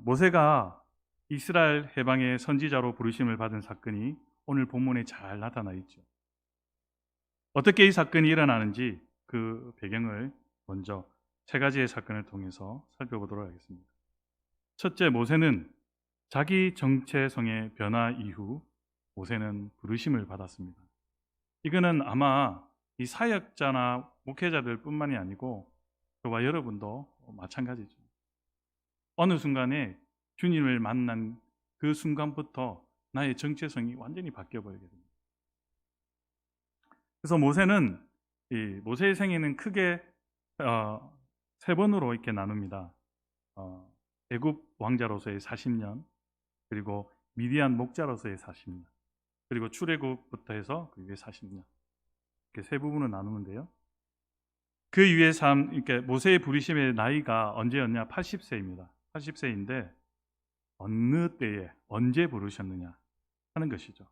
모세가 이스라엘 해방의 선지자로 부르심을 받은 사건이 오늘 본문에 잘 나타나 있죠. 어떻게 이 사건이 일어나는지 그 배경을 먼저 세 가지의 사건을 통해서 살펴보도록 하겠습니다. 첫째, 모세는 자기 정체성의 변화 이후 모세는 부르심을 받았습니다. 이거는 아마 이 사역자나 목회자들 뿐만이 아니고 저와 여러분도 마찬가지죠. 어느 순간에 주님을 만난 그 순간부터 나의 정체성이 완전히 바뀌어버리게 됩니다. 그래서 모세는 모세의 생애는 크게 세 번으로 이렇게 나눕니다. 애굽 왕자로서의 40년, 그리고 미디안 목자로서의 40년, 그리고 출애굽부터 해서 그 위에 40년, 이렇게 세 부분을 나누는데요. 그 위에 이렇게 모세의 부르심의 나이가 언제였냐? 80세입니다. 80세인데 어느 때에 언제 부르셨느냐 하는 것이죠.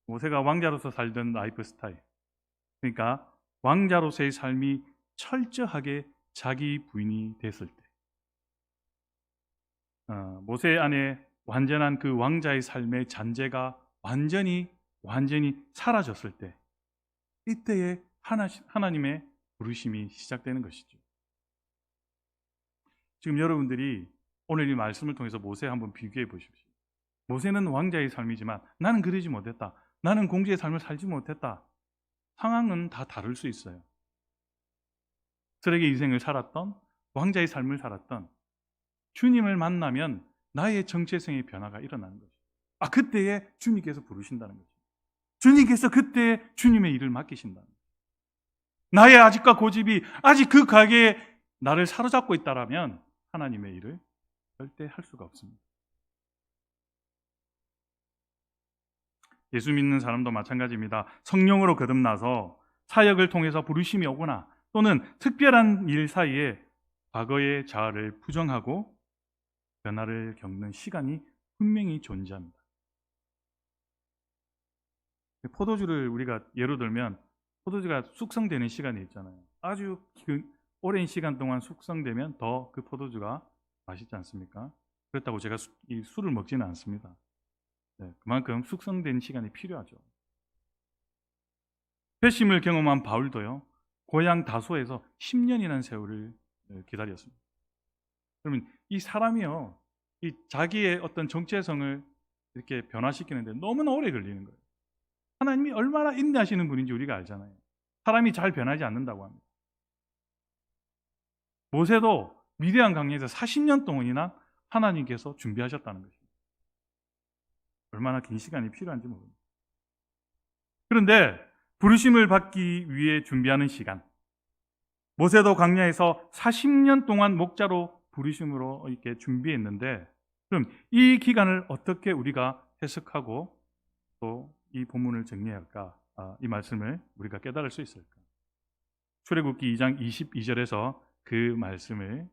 모세가 왕자로서 살던 라이프 스타일, 그러니까 왕자로서의 삶이 철저하게 자기 부인이 됐을 때, 모세 안에 완전한 그 왕자의 삶의 잔재가 완전히 사라졌을 때, 이때에 하나님의 부르심이 시작되는 것이죠. 지금 여러분들이 오늘 이 말씀을 통해서 모세 한번 비교해 보십시오. 모세는 왕자의 삶이지만 나는 그러지 못했다. 나는 공주의 삶을 살지 못했다. 상황은 다 다를 수 있어요. 쓰레기 인생을 살았던, 왕자의 삶을 살았던, 주님을 만나면 나의 정체성의 변화가 일어나는 거죠. 그때에 주님께서 부르신다는 거죠. 주님께서 그때 주님의 일을 맡기신다는 거죠. 나의 아직과 고집이 아직 그 가게에 나를 사로잡고 있다라면 하나님의 일을 절대 할 수가 없습니다. 예수 믿는 사람도 마찬가지입니다. 성령으로 거듭나서 사역을 통해서 부르심이 오거나 또는 특별한 일 사이에 과거의 자아를 부정하고 변화를 겪는 시간이 분명히 존재합니다. 포도주를 우리가 예로 들면 포도주가 숙성되는 시간이 있잖아요. 아주 오랜 시간 동안 숙성되면 더 그 포도주가 맛있지 않습니까? 그렇다고 제가 이 술을 먹지는 않습니다. 그만큼 숙성된 시간이 필요하죠. 회심을 경험한 바울도요, 고향 다소에서 10년이라는 세월을 기다렸습니다. 그러면 이 사람이요, 이 자기의 어떤 정체성을 이렇게 변화시키는데 너무나 오래 걸리는 거예요. 하나님이 얼마나 인내하시는 분인지 우리가 알잖아요. 사람이 잘 변하지 않는다고 합니다. 모세도 미디안 강야에서 40년 동안이나 하나님께서 준비하셨다는 것입니다. 얼마나 긴 시간이 필요한지 모릅니다. 그런데 부르심을 받기 위해 준비하는 시간, 모세도 광야에서 40년 동안 목자로 부르심으로 이렇게 준비했는데, 그럼 이 기간을 어떻게 우리가 해석하고 또 이 본문을 정리해야 할까? 이 말씀을 우리가 깨달을 수 있을까? 출애굽기 2장 22절에서 그 말씀을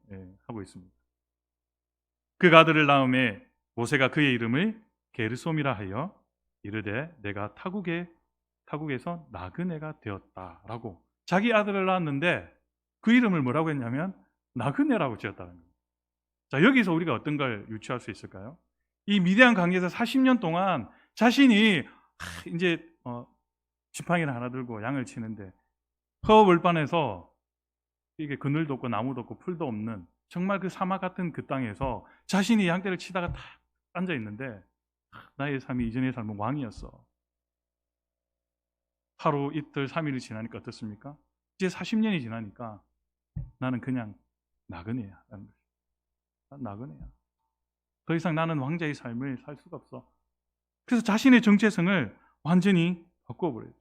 하고 있습니다. 그가 아들을 낳음에 모세가 그의 이름을 게르솜이라 하여 이르되 내가 타국에서 나그네가 되었다라고, 자기 아들을 낳았는데 그 이름을 뭐라고 했냐면 나그네라고 지었다는 거예요. 자, 여기서 우리가 어떤 걸 유추할 수 있을까요? 이 미디안 강에서 40년 동안 자신이 이제 지팡이를 하나 들고 양을 치는데 허벌판에서 이게 그늘도 없고 나무도 없고 풀도 없는 정말 그 사막 같은 그 땅에서 자신이 양떼를 치다가 딱 앉아 있는데, 나의 삶이 이전의 삶은 왕이었어. 하루 이틀 3일이 지나니까 어떻습니까? 이제 40년이 지나니까 나는 그냥 나그네야 라는 거죠. 나그네야. 더 이상 나는 왕자의 삶을 살 수가 없어. 그래서 자신의 정체성을 완전히 바꿔버려요.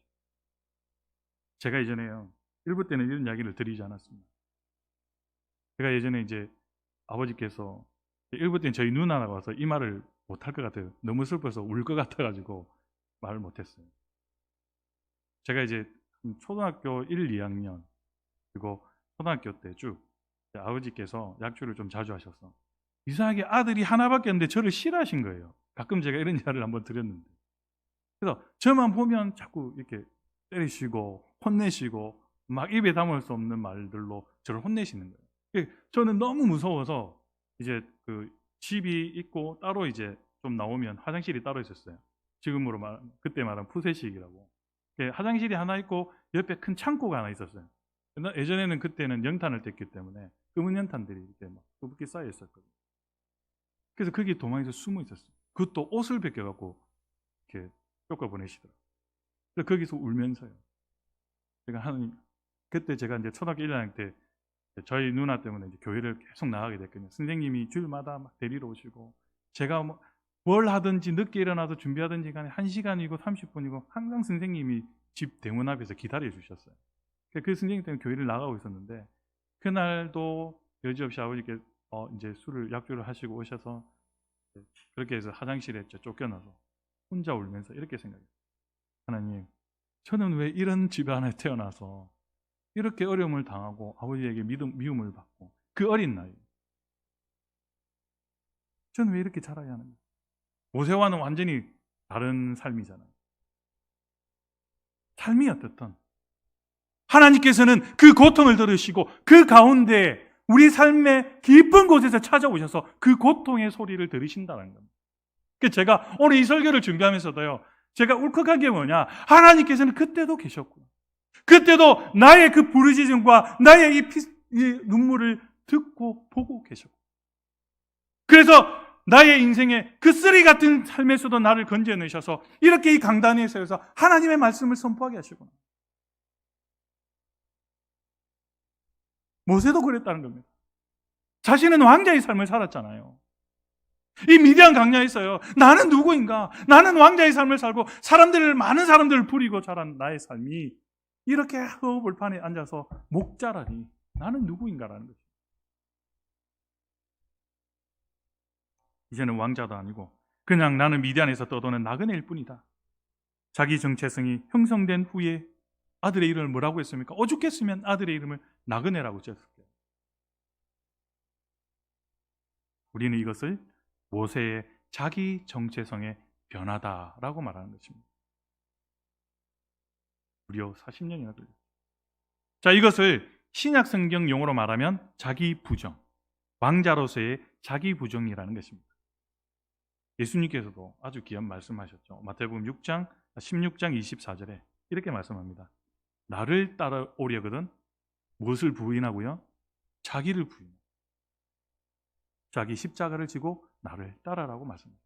제가 예전에요, 일부 때는 이런 이야기를 드리지 않았습니다. 제가 예전에 이제 아버지께서 일부 때는 저희 누나가 와서 이 말을 못할 것 같아요. 너무 슬퍼서 울 것 같아가지고 말을 못했어요. 제가 이제 초등학교 1, 2학년 그리고 초등학교 때 쭉 아버지께서 약주를 좀 자주 하셔서 이상하게 아들이 하나밖에 없는데 저를 싫어하신 거예요. 가끔 제가 이런 이야기를 한번 드렸는데, 그래서 저만 보면 자꾸 이렇게 때리시고 혼내시고 막 입에 담을 수 없는 말들로 저를 혼내시는 거예요. 저는 너무 무서워서 이제 그 집이 있고 따로 이제 좀 나오면 화장실이 따로 있었어요. 지금으로 그때 말한 푸세식이라고. 화장실이 하나 있고 옆에 큰 창고가 하나 있었어요. 예전에는 그때는 연탄을 뗐기 때문에 검은 연탄들이 이렇게 막 수북히 쌓여 있었거든요. 그래서 거기 도망에서 숨어 있었어요. 그것도 옷을 벗겨갖고 이렇게 쫓아 보내시더라고요. 그래서 거기서 울면서요. 제가 하나님, 그때 제가 이제 초등학교 1학년 때 저희 누나 때문에 이제 교회를 계속 나가게 됐거든요. 선생님이 주일마다 막 데리러 오시고, 제가 뭘 하든지 늦게 일어나서 준비하든지 간에 1시간이고 30분이고 항상 선생님이 집 대문 앞에서 기다려 주셨어요. 그 선생님 때문에 교회를 나가고 있었는데, 그날도 여지없이 아버지께 이제 술을 약주를 하시고 오셔서 그렇게 해서 화장실에 쫓겨나서 혼자 울면서 이렇게 생각해요. 하나님, 저는 왜 이런 집안에 태어나서 이렇게 어려움을 당하고 아버지에게 미움을 받고 그 어린 나이, 저는 왜 이렇게 자라야 하는가? 모세와는 완전히 다른 삶이잖아요. 삶이 어떻든 하나님께서는 그 고통을 들으시고 그 가운데 우리 삶의 깊은 곳에서 찾아오셔서 그 고통의 소리를 들으신다는 겁니다. 제가 오늘 이 설교를 준비하면서도요, 제가 울컥한 게 뭐냐, 하나님께서는 그때도 계셨구나. 그때도 나의 그 부르짖음과 나의 이 눈물을 듣고 보고 계셨고, 그래서 나의 인생의 그 쓰리 같은 삶에서도 나를 건져내셔서 이렇게 이 강단에 서서 하나님의 말씀을 선포하게 하시구나. 모세도 그랬다는 겁니다. 자신은 왕자의 삶을 살았잖아요. 이 미디안 강야에서요, 나는 누구인가? 나는 왕자의 삶을 살고 많은 사람들을 부리고 자란 나의 삶이 이렇게 흙벌판에 앉아서 목자라니 나는 누구인가라는 거죠. 이제는 왕자도 아니고 그냥 나는 미디안에서 떠도는 나그네일 뿐이다. 자기 정체성이 형성된 후에 아들의 이름을 뭐라고 했습니까? 오죽했으면 아들의 이름을 나그네라고 지었을 거예요. 우리는 이것을 모세의 자기 정체성의 변화다라고 말하는 것입니다. 무려 40년이나 걸렸어요. 자, 이것을 신약 성경 용어로 말하면 자기 부정, 왕자로서의 자기 부정이라는 것입니다. 예수님께서도 아주 귀한 말씀하셨죠. 마태복음 16장 24절에 이렇게 말씀합니다. 나를 따라오려거든 무엇을 부인하고요? 자기를 부인하고 자기 십자가를 지고 나를 따라라고 말씀합니다.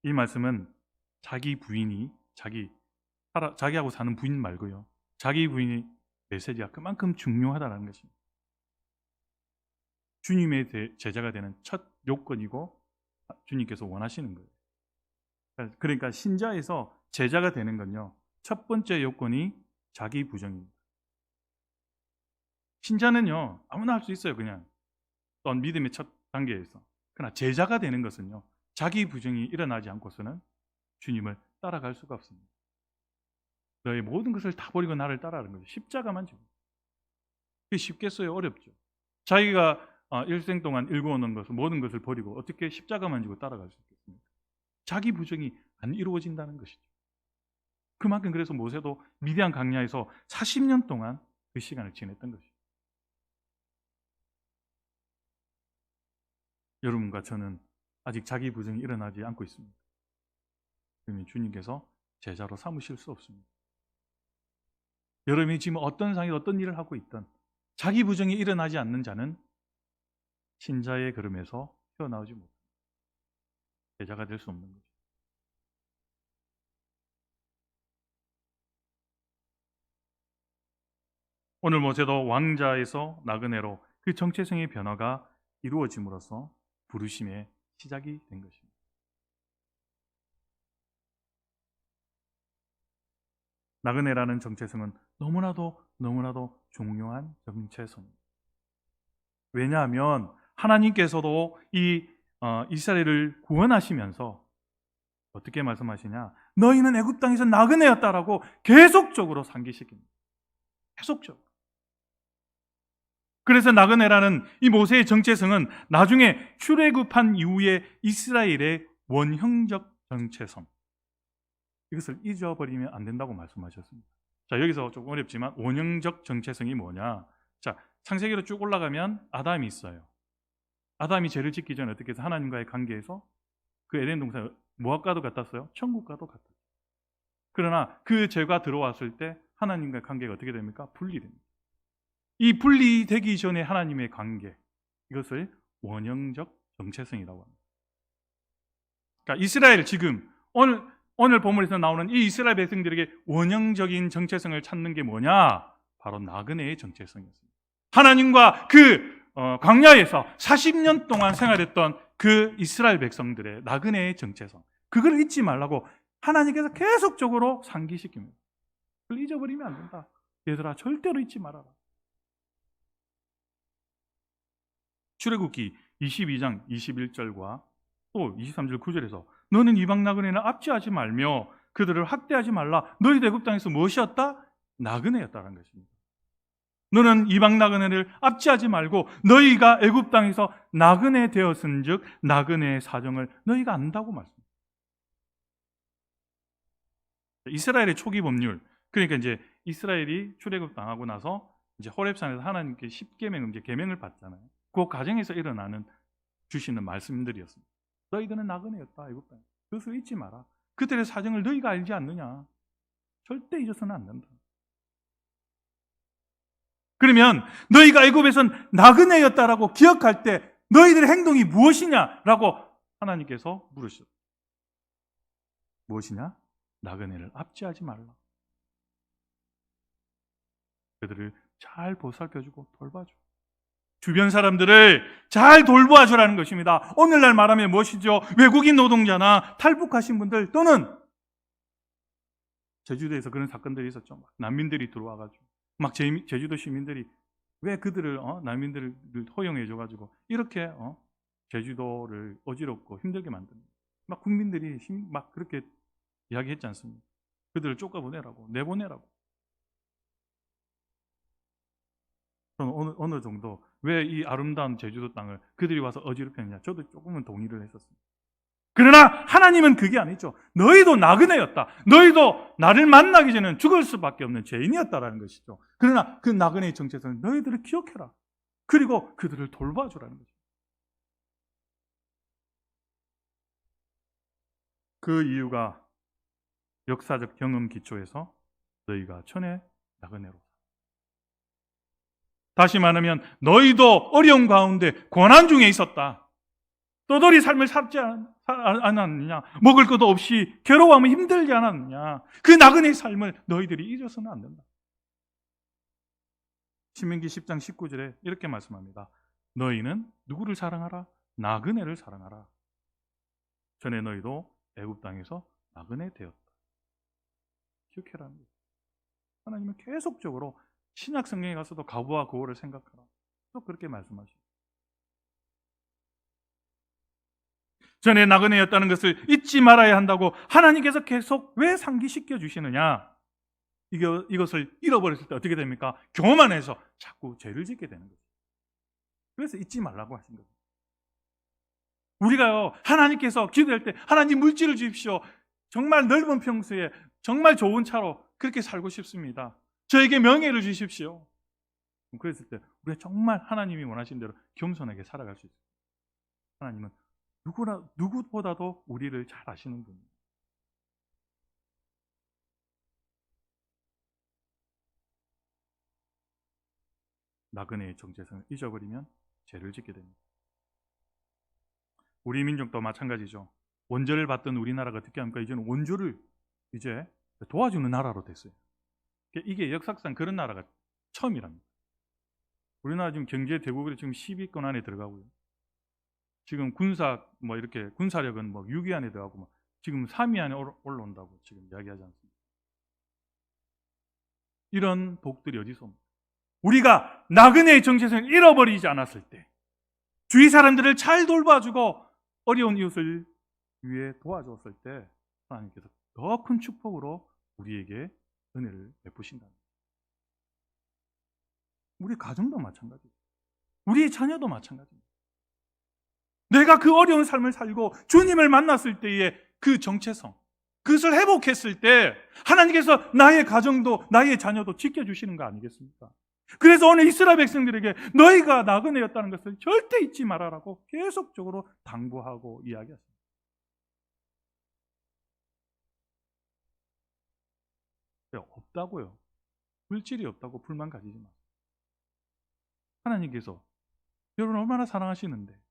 이 말씀은 자기 부인이 자기하고 사는 부인 말고요, 자기 부인의 메시지가 그만큼 중요하다는 것입니다. 주님의 제자가 되는 첫 요건이고 주님께서 원하시는 거예요. 그러니까 신자에서 제자가 되는 건요, 첫 번째 요건이 자기 부정입니다. 신자는요, 아무나 할 수 있어요. 그냥 또한 믿음의 첫 단계에서. 그러나 제자가 되는 것은요, 자기 부정이 일어나지 않고서는 주님을 따라갈 수가 없습니다. 너의 모든 것을 다 버리고 나를 따라가는 거죠. 십자가만 지고. 그게 쉽겠어요? 어렵죠. 자기가 일생 동안 일궈오는 것을, 모든 것을 버리고 어떻게 십자가만 지고 따라갈 수 있겠습니까? 자기 부정이 안 이루어진다는 것이죠. 그만큼 그래서 모세도 미디안 강야에서 40년 동안 그 시간을 지냈던 것이죠. 여러분과 저는 아직 자기 부정이 일어나지 않고 있습니다. 그러면 주님께서 제자로 삼으실 수 없습니다. 여러분이 지금 어떤 상황에 어떤 일을 하고 있든 자기 부정이 일어나지 않는 자는 신자의 걸음에서 튀어나오지 못합니다. 제자가 될 수 없는 거죠. 오늘 모세도 왕자에서 나그네로 그 정체성의 변화가 이루어짐으로써 부르심의 시작이 된 것입니다. 나그네라는 정체성은 너무나도 중요한 정체성입니다. 왜냐하면 하나님께서도 이 이스라엘을 구원하시면서 어떻게 말씀하시냐, 너희는 애굽 땅에서 나그네였다라고 계속적으로 상기시킵니다. 계속적으로. 그래서 나그네라는 이 모세의 정체성은 나중에 출애굽한 이후에 이스라엘의 원형적 정체성, 이것을 잊어버리면 안 된다고 말씀하셨습니다. 자, 여기서 조금 어렵지만 원형적 정체성이 뭐냐? 자, 창세기로 쭉 올라가면 아담이 있어요. 아담이 죄를 짓기 전에 어떻게 해서 하나님과의 관계에서 그 에덴 동산에 무엇과도 같았어요? 천국과도 같았어요. 그러나 그 죄가 들어왔을 때 하나님과의 관계가 어떻게 됩니까? 분리됩니다. 이 분리되기 전에 하나님의 관계, 이것을 원형적 정체성이라고 합니다. 그러니까 이스라엘 지금 오늘 본문에서 나오는 이 이스라엘 백성들에게 원형적인 정체성을 찾는 게 뭐냐? 바로 나그네의 정체성이었습니다. 하나님과 그 광야에서 40년 동안 생활했던 그 이스라엘 백성들의 나그네의 정체성, 그걸 잊지 말라고 하나님께서 계속적으로 상기시킵니다. 그걸 잊어버리면 안 된다. 얘들아, 절대로 잊지 말아라. 출애굽기 22장 21절과 또 23절 9절에서 너는 이방 나그네를 압제하지 말며 그들을 학대하지 말라. 너희 애굽 땅에서 무엇이었다? 나그네였다는 것입니다. 너는 이방 나그네를 압제하지 말고 너희가 애굽 땅에서 나그네 되었은즉 나그네의 사정을 너희가 안다고 말씀합니다. 이스라엘의 초기 법률, 그러니까 이제 이스라엘이 출애굽 당하고 나서 이제 호렙산에서 하나님께 10계명, 이제 계명을 받잖아요. 그 과정에서 일어나는 주시는 말씀들이었습니다. 너희들은 나그네였다, 애굽 땅에. 그것을 잊지 마라. 그들의 사정을 너희가 알지 않느냐. 절대 잊어서는 안 된다. 그러면 너희가 애굽에선 나그네였다라고 기억할 때 너희들의 행동이 무엇이냐라고 하나님께서 물으셨어요. 무엇이냐? 나그네를 압제하지 말라. 그들을 잘 보살펴주고 돌봐줘. 주변 사람들을 잘 돌봐주라는 것입니다. 오늘날 말하면 무엇이죠? 외국인 노동자나 탈북하신 분들 또는 제주도에서 그런 사건들이 있었죠. 막 난민들이 들어와가지고 막 제주도 시민들이 왜 그들을 난민들을 허용해줘가지고 이렇게 제주도를 어지럽고 힘들게 만듭니다. 막 국민들이 막 그렇게 이야기했지 않습니까? 그들을 쫓아보내라고, 내보내라고. 저는 어느 정도 왜 이 아름다운 제주도 땅을 그들이 와서 어지럽혔느냐, 저도 조금은 동의를 했었습니다. 그러나 하나님은 그게 아니죠. 너희도 나그네였다. 너희도 나를 만나기 전에는 죽을 수밖에 없는 죄인이었다라는 것이죠. 그러나 그 나그네의 정체성을 너희들을 기억해라. 그리고 그들을 돌봐주라는 거죠. 그 이유가 역사적 경험 기초에서 너희가 천의 나그네로. 다시 말하면 너희도 어려운 가운데 고난 중에 있었다. 떠돌이 삶을 살지 않았느냐? 먹을 것도 없이 괴로워하면 힘들지 않았느냐? 그 나그네의 삶을 너희들이 잊어서는 안 된다. 신명기 10장 19절에 이렇게 말씀합니다. 너희는 누구를 사랑하라? 나그네를 사랑하라. 전에 너희도 애굽 땅에서 나그네 되었다. 기억해라는 거예요. 하나님은 계속적으로 신약 성경에 가서도 과부와 고호를 생각하라. 또 그렇게 말씀하십니다. 전에 나그네였다는 것을 잊지 말아야 한다고 하나님께서 계속 왜 상기시켜 주시느냐? 이것을 잃어버렸을 때 어떻게 됩니까? 교만해서 자꾸 죄를 짓게 되는 거죠. 그래서 잊지 말라고 하신 거죠. 우리가요, 하나님께서 기도할 때 하나님 물질을 주십시오. 정말 넓은 평수에 정말 좋은 차로 그렇게 살고 싶습니다. 저에게 명예를 주십시오. 그랬을 때 우리가 정말 하나님이 원하신 대로 겸손하게 살아갈 수 있어요. 하나님은 누구보다도 우리를 잘 아시는 분입니다. 나그네의 정체성을 잊어버리면 죄를 짓게 됩니다. 우리 민족도 마찬가지죠. 원조를 받던 우리나라가 어떻게 합니까? 이제는 원조를 이제 도와주는 나라로 됐어요. 이게 역사상 그런 나라가 처음이랍니다. 우리나라 지금 경제 대국으로 지금 10위권 안에 들어가고요. 지금 이렇게 군사력은 6위 안에 들어가고 지금 3위 안에 올라온다고 지금 이야기하지 않습니까? 이런 복들이 어디서 옵니까? 우리가 나그네의 정체성을 잃어버리지 않았을 때, 주위 사람들을 잘 돌봐주고 어려운 이웃을 위해 도와줬을 때 하나님께서 더 큰 축복으로 우리에게 은혜를 베푸신다. 우리 가정도 마찬가지예요. 우리의 자녀도 마찬가지입니다. 내가 그 어려운 삶을 살고 주님을 만났을 때의 그 정체성, 그것을 회복했을 때 하나님께서 나의 가정도 나의 자녀도 지켜주시는 거 아니겠습니까? 그래서 오늘 이스라엘 백성들에게 너희가 나그네였다는 것을 절대 잊지 말아라고 계속적으로 당부하고 이야기했습니다. 없다고요. 물질이 없다고 불만 가지지 마세요. 하나님께서 여러분 얼마나 사랑하시는데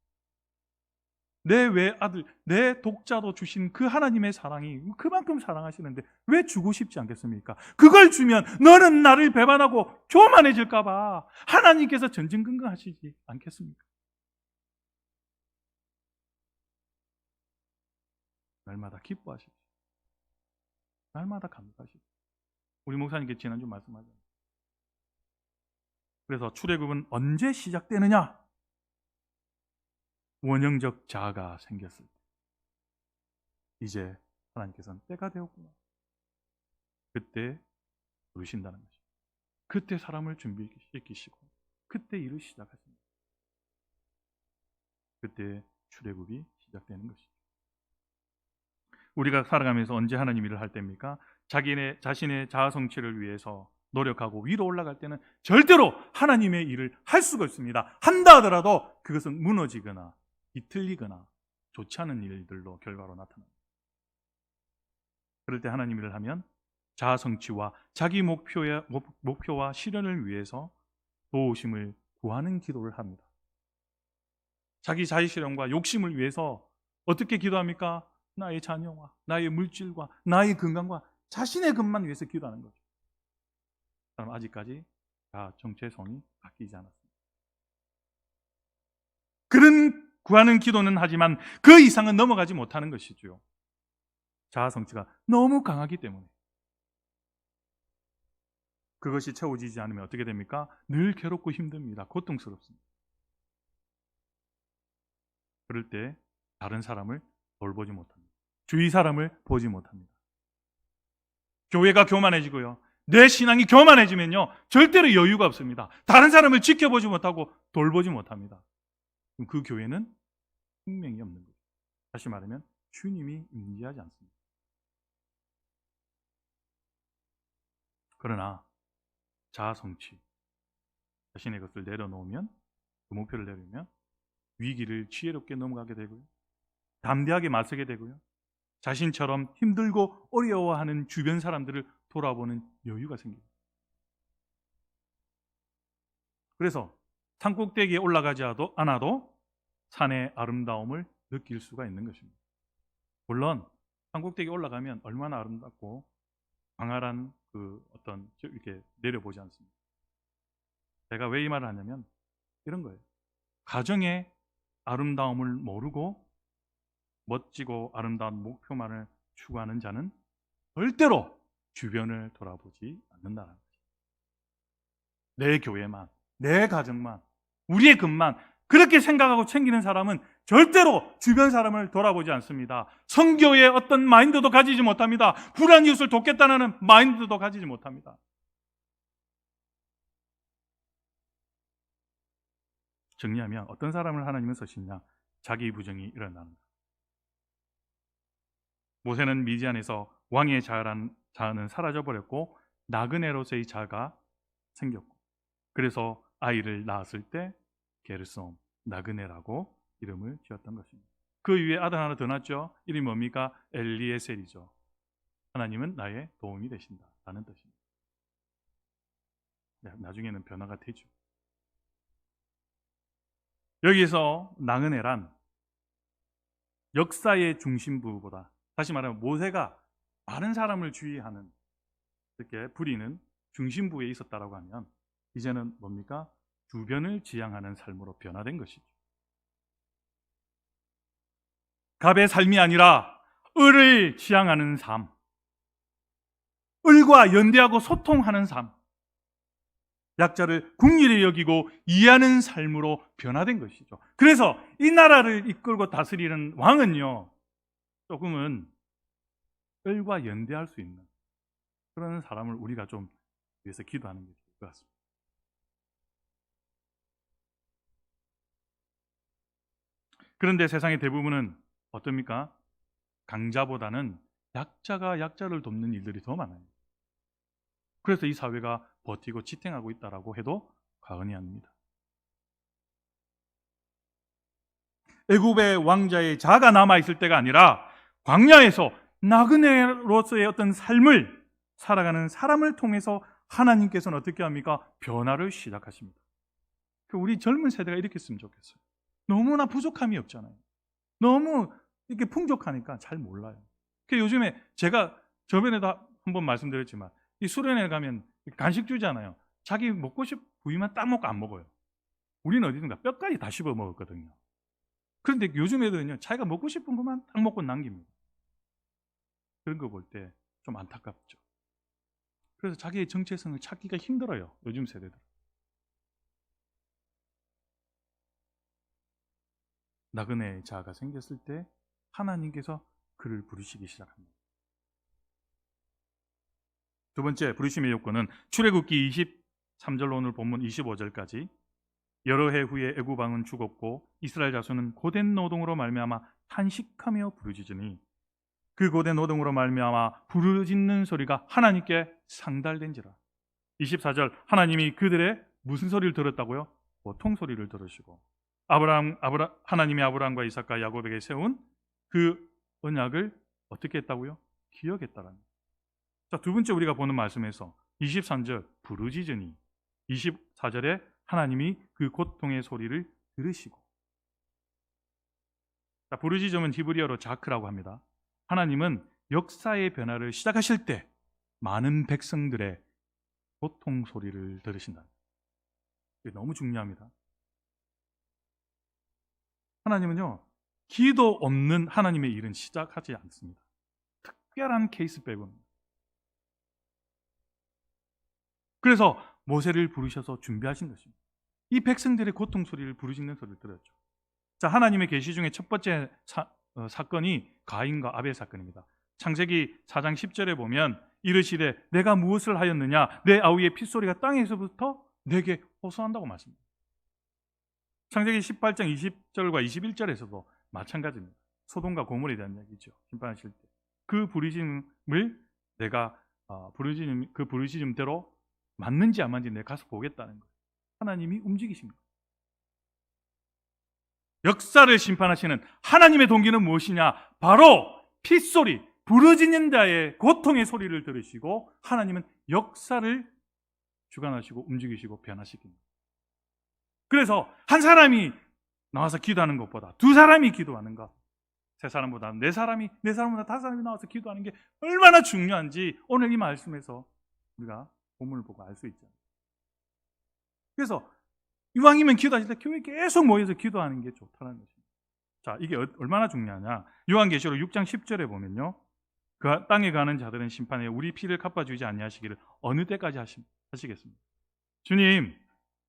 내 외아들, 내 독자도 주신 그 하나님의 사랑이 그만큼 사랑하시는데 왜 주고 싶지 않겠습니까? 그걸 주면 너는 나를 배반하고 교만해질까 봐 하나님께서 전전긍긍하시지 않겠습니까? 날마다 기뻐하십시오. 날마다 감사하십시오. 우리 목사님께 지난주 말씀하셨죠. 그래서 출애굽은 언제 시작되느냐? 원형적 자아가 생겼을 때 이제 하나님께서는 때가 되었구나. 그때 부르신다는 것입니다. 그때 사람을 준비시키시고 그때 일을 시작하십니다. 그때 출애굽이 시작되는 것이죠. 우리가 살아가면서 언제 하나님 일을 할 때입니까? 자신의 자아 성취를 위해서 노력하고 위로 올라갈 때는 절대로 하나님의 일을 할 수가 없습니다. 한다 하더라도 그것은 무너지거나 비틀리거나 좋지 않은 일들로 결과로 나타납니다. 그럴 때 하나님 일을 하면 자아 성취와 자기 목표와 실현을 위해서 도우심을 구하는 기도를 합니다. 자기 자의 실현과 욕심을 위해서 어떻게 기도합니까? 나의 자녀와 나의 물질과 나의 건강과 자신의 것만 위해서 기도하는 거죠. 그럼 아직까지 자아 정체성이 바뀌지 않았습니다. 그런 구하는 기도는 하지만 그 이상은 넘어가지 못하는 것이죠. 자아 성취가 너무 강하기 때문에. 그것이 채워지지 않으면 어떻게 됩니까? 늘 괴롭고 힘듭니다. 고통스럽습니다. 그럴 때 다른 사람을 돌보지 못합니다. 주위 사람을 보지 못합니다. 교회가 교만해지고요. 내 신앙이 교만해지면요. 절대로 여유가 없습니다. 다른 사람을 지켜보지 못하고 돌보지 못합니다. 그럼 그 교회는 생명이 없는 거죠. 다시 말하면 주님이 임재하지 않습니다. 그러나 자아 성취, 자신의 것을 내려놓으면, 그 목표를 내리면 위기를 지혜롭게 넘어가게 되고요. 담대하게 맞서게 되고요. 자신처럼 힘들고 어려워하는 주변 사람들을 돌아보는 여유가 생깁니다. 그래서 산꼭대기에 올라가지 않아도 산의 아름다움을 느낄 수가 있는 것입니다. 물론 산꼭대기에 올라가면 얼마나 아름답고 광활한 이렇게 내려보지 않습니다. 제가 왜 이 말을 하냐면 이런 거예요. 가정의 아름다움을 모르고 멋지고 아름다운 목표만을 추구하는 자는 절대로 주변을 돌아보지 않는다는 거죠. 내 교회만, 내 가정만, 우리의 것만 그렇게 생각하고 챙기는 사람은 절대로 주변 사람을 돌아보지 않습니다. 성교의 어떤 마인드도 가지지 못합니다. 불안 이웃을 돕겠다는 마인드도 가지지 못합니다. 정리하면 어떤 사람을 하나님은 쓰시냐? 자기 부정이 일어납니다. 모세는 미디안에서 왕의 자아는 사라져버렸고 나그네로서의 자아가 생겼고, 그래서 아이를 낳았을 때 게르솜, 나그네라고 이름을 지었던 것입니다. 그 위에 아들 하나 더 낳았죠. 이름이 뭡니까? 엘리에셀이죠. 하나님은 나의 도움이 되신다 라는 뜻입니다. 나중에는 변화가 되죠. 여기서 나그네란 역사의 중심부보다, 다시 말하면 모세가 많은 사람을 주의하는, 이렇게 부리는 중심부에 있었다라고 하면 이제는 뭡니까? 주변을 지향하는 삶으로 변화된 것이죠. 갑의 삶이 아니라 을을 지향하는 삶, 을과 연대하고 소통하는 삶, 약자를 긍휼히 여기고 이해하는 삶으로 변화된 것이죠. 그래서 이 나라를 이끌고 다스리는 왕은요, 조금은 을과 연대할 수 있는 그런 사람을 우리가 좀 위해서 기도하는 게 좋을 것 같습니다. 그런데 세상의 대부분은 어떻습니까? 강자보다는 약자가 약자를 돕는 일들이 더 많아요. 그래서 이 사회가 버티고 지탱하고 있다라고 해도 과언이 아닙니다. 애굽의 왕자의 자가 남아있을 때가 아니라 광야에서 나그네로서의 어떤 삶을 살아가는 사람을 통해서 하나님께서는 어떻게 합니까? 변화를 시작하십니다. 우리 젊은 세대가 이렇게 했으면 좋겠어요. 너무나 부족함이 없잖아요. 너무 이렇게 풍족하니까 잘 몰라요. 요즘에 제가 저번에도 한번 말씀드렸지만 이 수련회 가면 간식 주잖아요. 자기 먹고 싶은 부위만 딱 먹고 안 먹어요. 우리는 어디든가 뼈까지 다 씹어 먹었거든요. 그런데 요즘 애들은요, 자기가 먹고 싶은 것만 딱 먹고 남깁니다. 그런 거 볼 때 좀 안타깝죠. 그래서 자기의 정체성을 찾기가 힘들어요, 요즘 세대들. 나그네의 자아가 생겼을 때 하나님께서 그를 부르시기 시작합니다. 두 번째 부르심의 요건은 출애굽기 23절로 오늘 본문 25절까지 여러 해 후에 애굽 왕은 죽었고 이스라엘 자손은 고된 노동으로 말미암아 탄식하며 부르짖으니 그 고된 노동으로 말미암아 부르짖는 소리가 하나님께 상달된지라. 24절 하나님이 그들의 무슨 소리를 들었다고요? 고통 소리를 들으시고 하나님이 아브라함과 이삭과 야곱에게 세운 그 언약을 어떻게 했다고요? 기억했다라는. 자, 두 번째 우리가 보는 말씀에서 23절 부르짖으니 24절에 하나님이 그 고통의 소리를 들으시고. 자, 부르짖음은 히브리어로 자크라고 합니다. 하나님은 역사의 변화를 시작하실 때 많은 백성들의 고통 소리를 들으신다. 이게 너무 중요합니다. 하나님은요, 기도 없는 하나님의 일은 시작하지 않습니다. 특별한 케이스 빼고는. 그래서 모세를 부르셔서 준비하신 것입니다. 이 백성들의 고통 소리를 부르짖는 소리를 들었죠. 자, 하나님의 계시 중에 첫 번째 사건이 가인과 아벨 사건입니다. 창세기 4장 10절에 보면 이르시되 내가 무엇을 하였느냐 내 아우의 핏소리가 땅에서부터 내게 호소한다고 말씀합니다. 창세기 18장 20절과 21절에서도 마찬가지입니다. 소돔과 고모라에 대한 이야기죠. 심판하실 때 그 부르짖음을 내가 그 부르짖음대로 맞는지 안 맞는지 내가 가서 보겠다는 거예요. 하나님이 움직이십니다. 역사를 심판하시는 하나님의 동기는 무엇이냐? 바로 핏소리, 부르짖는 자의 고통의 소리를 들으시고 하나님은 역사를 주관하시고 움직이시고 변화시킵니다. 그래서 한 사람이 나와서 기도하는 것보다 두 사람이 기도하는 것, 세 사람보다 네 사람보다 다섯 사람이 나와서 기도하는 게 얼마나 중요한지 오늘 이 말씀에서 우리가 본문을 보고 알 수 있죠. 그래서 이왕이면 기도하실 때 교회에 계속 모여서 기도하는 게 좋다는 것입니다. 자, 이게 얼마나 중요하냐? 요한계시록 6장 10절에 보면요, 그 땅에 가는 자들은 심판에 우리 피를 갚아주지 아니하시기를 어느 때까지 하시겠습니까? 주님,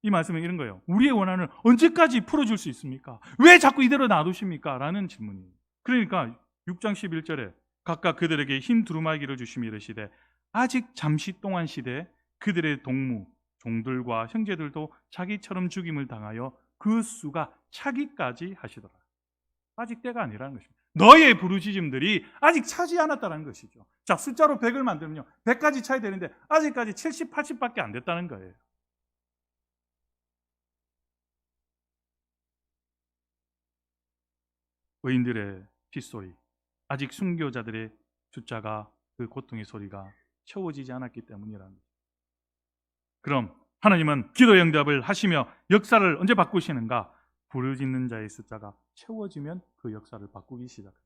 이 말씀은 이런 거예요. 우리의 원한을 언제까지 풀어줄 수 있습니까? 왜 자꾸 이대로 놔두십니까? 라는 질문이에요. 그러니까 6장 11절에 각각 그들에게 흰 두루마기를 주시며 이르시되 아직 잠시 동안 시대 그들의 동무 종들과 형제들도 자기처럼 죽임을 당하여 그 수가 차기까지 하시더라. 아직 때가 아니라는 것입니다. 너의 부르짖음들이 아직 차지 않았다는 것이죠. 자, 숫자로 100을 만들면요 100까지 차야 되는데 아직까지 70, 80밖에 안 됐다는 거예요. 의인들의 핏소리, 아직 순교자들의 숫자가 그 고통의 소리가 채워지지 않았기 때문이라는 거죠. 그럼 하나님은 기도 응답을 하시며 역사를 언제 바꾸시는가? 부르짖는 자의 숫자가 채워지면 그 역사를 바꾸기 시작합니다.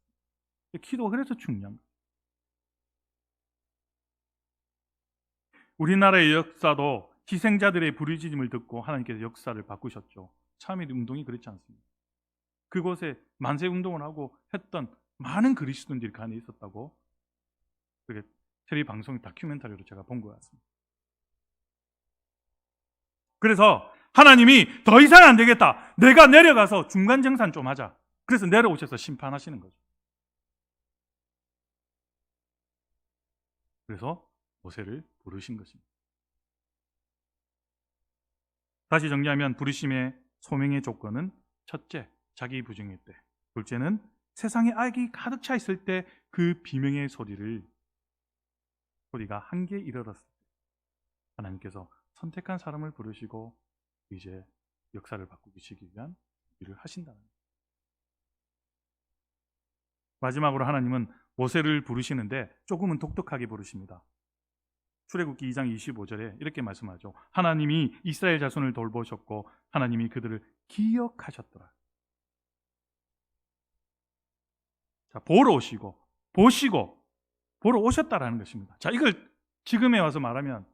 기도가 그래서 중요합니다. 우리나라의 역사도 희생자들의 부르짖음을 듣고 하나님께서 역사를 바꾸셨죠. 참여일 운동이 그렇지 않습니다. 그곳에 만세운동을 하고 했던 많은 그리스도인들이 그 안에 있었다고 그게 텔레비 방송 다큐멘터리로 제가 본 것 같습니다. 그래서 하나님이 더 이상 안 되겠다, 내가 내려가서 중간정산 좀 하자. 그래서 내려오셔서 심판하시는 거죠. 그래서 모세를 부르신 것입니다. 다시 정리하면 부르심의 소명의 조건은 첫째, 자기 부정일 때, 둘째는 세상에 악이 가득 차 있을 때 그 비명의 소리가 한계에 이르렀을 때 하나님께서 선택한 사람을 부르시고 이제 역사를 바꾸시기 위한 일을 하신다는 거예요. 마지막으로 하나님은 모세를 부르시는데 조금은 독특하게 부르십니다. 출애굽기 2장 25절에 이렇게 말씀하죠. 하나님이 이스라엘 자손을 돌보셨고 하나님이 그들을 기억하셨더라. 자, 보러 오시고 보시고 보러 오셨다라는 것입니다. 자, 이걸 지금에 와서 말하면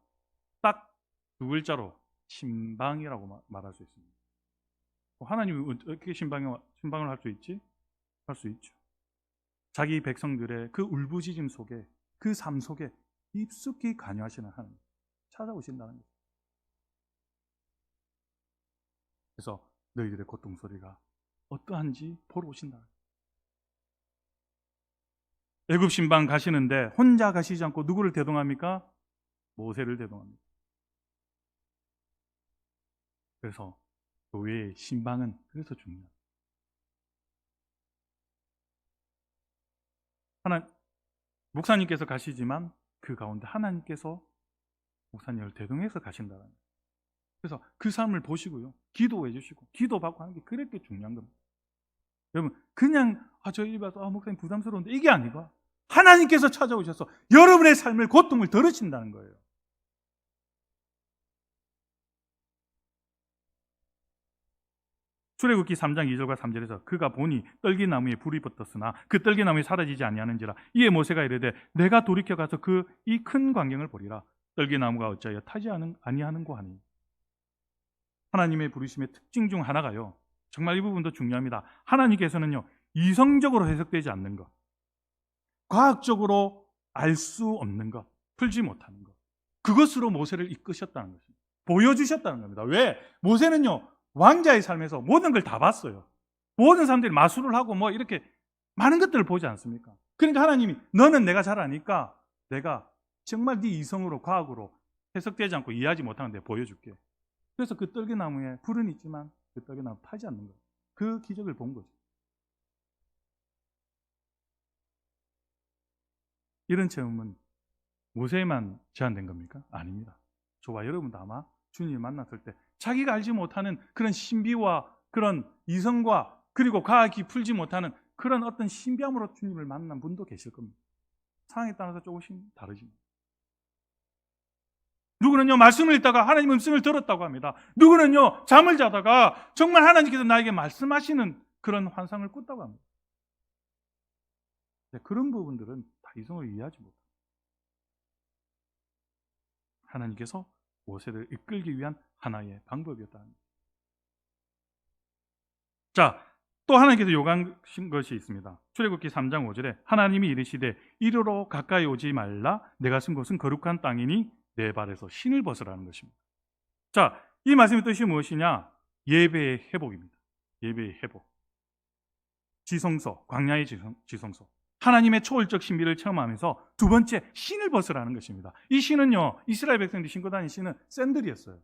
딱 두 글자로 신방이라고 말할 수 있습니다. 하나님이 어떻게 신방을 할 수 있지? 할 수 있죠. 자기 백성들의 그 울부짖음 속에, 그 삶 속에 깊숙이 관여하시는 하나님 찾아오신다는 거죠. 그래서 너희들의 고통 소리가 어떠한지 보러 오신다. 애굽 신방 가시는데 혼자 가시지 않고 누구를 대동합니까? 모세를 대동합니다. 그래서 교회의 신방은 그래서 중요합니다. 목사님께서 가시지만 그 가운데 하나님께서 목사님을 대동해서 가신다는 거예요. 그래서 그 삶을 보시고요, 기도해 주시고 기도받고 하는 게 그렇게 중요한 겁니다. 여러분, 그냥 저 일 봐서 목사님 부담스러운데 이게 아니고 하나님께서 찾아오셔서 여러분의 삶을 고통을 덜으신다는 거예요. 출애굽기 3장 2절과 3절에서 그가 보니 떨기나무에 불이 붙었으나 그 떨기나무에 사라지지 아니하는지라. 이에 모세가 이르되 내가 돌이켜 가서 그 이 큰 광경을 보리라. 떨기나무가 어찌하여 타지 아니하는고 하니. 하나님의 부르심의 특징 중 하나가요, 정말 이 부분도 중요합니다. 하나님께서는요, 이성적으로 해석되지 않는 것, 과학적으로 알 수 없는 것, 풀지 못하는 것, 그것으로 모세를 이끄셨다는 것입니다. 보여주셨다는 겁니다. 왜? 모세는요, 왕자의 삶에서 모든 걸 다 봤어요. 모든 사람들이 마술을 하고 뭐 이렇게 많은 것들을 보지 않습니까? 그러니까 하나님이 너는 내가 잘 아니까 내가 정말 네 이성으로 과학으로 해석되지 않고 이해하지 못하는 데 보여줄게. 그래서 그 떨기나무에 불은 있지만 그 떨기나무 타지 않는 거예요. 그 기적을 본 거죠. 이런 체험은 모세에만 제한된 겁니까? 아닙니다. 저와 여러분도 아마 주님을 만났을 때 자기가 알지 못하는 그런 신비와 그런 이성과 그리고 과학이 풀지 못하는 그런 어떤 신비함으로 주님을 만난 분도 계실 겁니다. 상황에 따라서 조금씩 다르십니다. 누구는요, 말씀을 읽다가 하나님 음성을 들었다고 합니다. 누구는요, 잠을 자다가 정말 하나님께서 나에게 말씀하시는 그런 환상을 꿨다고 합니다. 그런 부분들은 다 이성을 이해하지 못합니다. 하나님께서 모세를 이끌기 위한 하나의 방법이었다는 거죠. 자, 또 하나님께서 요구하신 것이 있습니다. 출애굽기 3장 5절에 하나님이 이르시되 이리로 가까이 오지 말라. 내가 쓴 곳은 거룩한 땅이니 내 발에서 신을 벗으라는 것입니다. 자, 이 말씀의 뜻이 무엇이냐? 예배의 회복입니다. 예배의 회복. 지성소, 광야의 지성소. 하나님의 초월적 신비를 체험하면서 두 번째, 신을 벗으라는 것입니다. 이 신은요, 이스라엘 백성들이 신고 다니는 신은 샌들이었어요.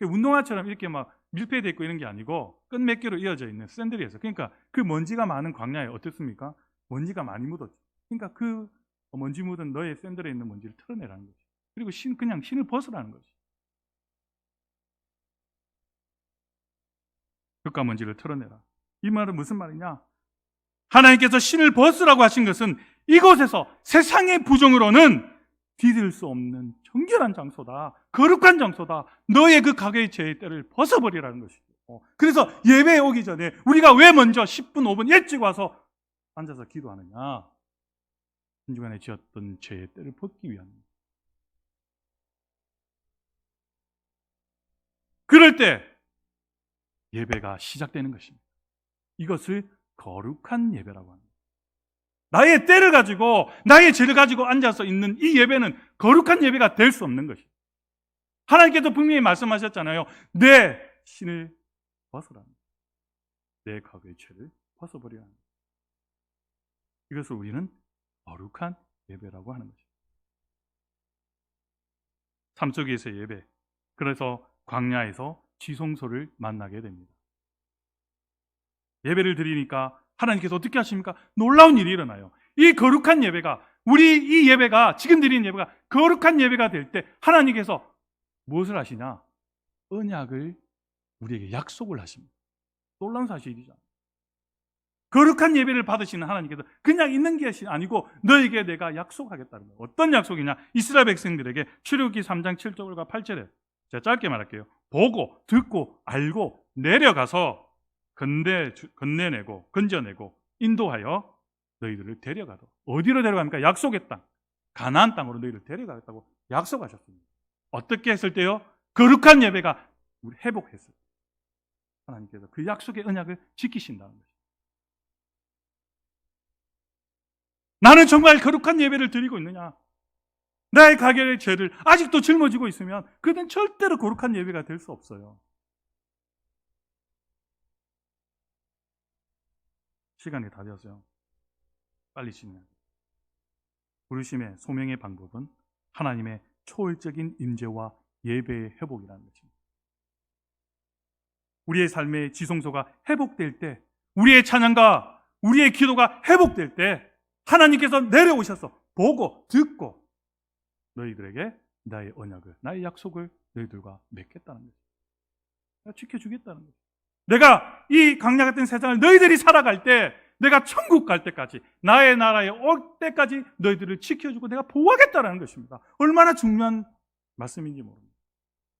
운동화처럼 이렇게 막 밀폐되어 있고 이런 게 아니고 끈 몇 개로 이어져 있는 샌들이었어요. 그러니까 그 먼지가 많은 광야에 어떻습니까? 먼지가 많이 묻었죠. 그러니까 그 먼지 묻은 너의 샌들에 있는 먼지를 털어내라는 거죠. 그리고 그냥 신을 벗으라는 거죠. 흙과 먼지를 털어내라. 이 말은 무슨 말이냐? 하나님께서 신을 벗으라고 하신 것은 이곳에서 세상의 부정으로는 디딜 수 없는 정결한 장소다. 거룩한 장소다. 너의 그 가게의 죄의 때를 벗어버리라는 것이죠. 그래서 예배에 오기 전에 우리가 왜 먼저 10분, 5분 일찍 와서 앉아서 기도하느냐? 한 주간에 지었던 죄의 때를 벗기 위함입니다. 그럴 때 예배가 시작되는 것입니다. 이것을 거룩한 예배라고 합니다. 나의 때를 가지고 나의 죄를 가지고 앉아서 있는 이 예배는 거룩한 예배가 될 수 없는 것입니다. 하나님께서 분명히 말씀하셨잖아요. 내 신을 벗으라. 내 과거의 죄를 벗어버리라. 이것을 우리는 거룩한 예배라고 하는 것입니다. 삶 속에서의 예배. 그래서 광야에서 지성소를 만나게 됩니다. 예배를 드리니까 하나님께서 어떻게 하십니까? 놀라운 일이 일어나요. 이 거룩한 예배가, 이 예배가, 지금 드리는 예배가 거룩한 예배가 될 때 하나님께서 무엇을 하시냐? 언약을 우리에게 약속을 하십니다. 놀라운 사실이죠. 거룩한 예배를 받으시는 하나님께서 그냥 있는 것이 아니고 너에게 내가 약속하겠다는 거예요. 어떤 약속이냐? 이스라엘 백성들에게 출애굽기 3장 7절과 8절에 제가 짧게 말할게요. 보고 듣고 알고 내려가서 건져내고 인도하여 너희들을 데려가도. 어디로 데려갑니까? 약속의 땅, 가나안 땅으로 너희를 데려가겠다고 약속하셨습니다. 어떻게 했을 때요? 거룩한 예배가 우리 회복했을 때 하나님께서 그 약속의 언약을 지키신다는 것입니다. 나는 정말 거룩한 예배를 드리고 있느냐? 나의 가결의 죄를 아직도 짊어지고 있으면 그는 절대로 거룩한 예배가 될 수 없어요. 시간이 다 되었어요. 빨리 진행해야 돼요. 부르심의 소명의 방법은 하나님의 초월적인 임재와 예배의 회복이라는 것입니다. 우리의 삶의 지성소가 회복될 때, 우리의 찬양과 우리의 기도가 회복될 때 하나님께서 내려오셔서 보고 듣고 너희들에게 나의 언약을, 나의 약속을 너희들과 맺겠다는 거죠. 내가 지켜주겠다는 거죠. 내가 이 광야 같은 세상을 너희들이 살아갈 때, 내가 천국 갈 때까지, 나의 나라에 올 때까지 너희들을 지켜주고 내가 보호하겠다는 것입니다. 얼마나 중요한 말씀인지 모릅니다.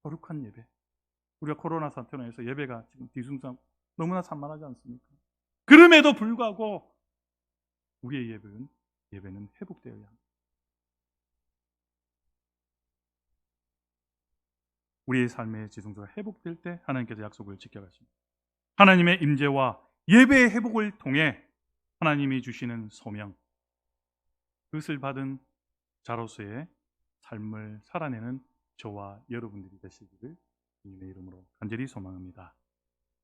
거룩한 예배. 우리가 코로나 사태로 인해서 예배가 지금 뒤숭숭 너무나 산만하지 않습니까? 그럼에도 불구하고 우리의 예배는 회복되어야 합니다. 우리의 삶의 지성소가 회복될 때 하나님께서 약속을 지켜가십니다. 하나님의 임재와 예배의 회복을 통해 하나님이 주시는 소명, 그것을 받은 자로서의 삶을 살아내는 저와 여러분들이 되시기를 주님의 이름으로 간절히 소망합니다.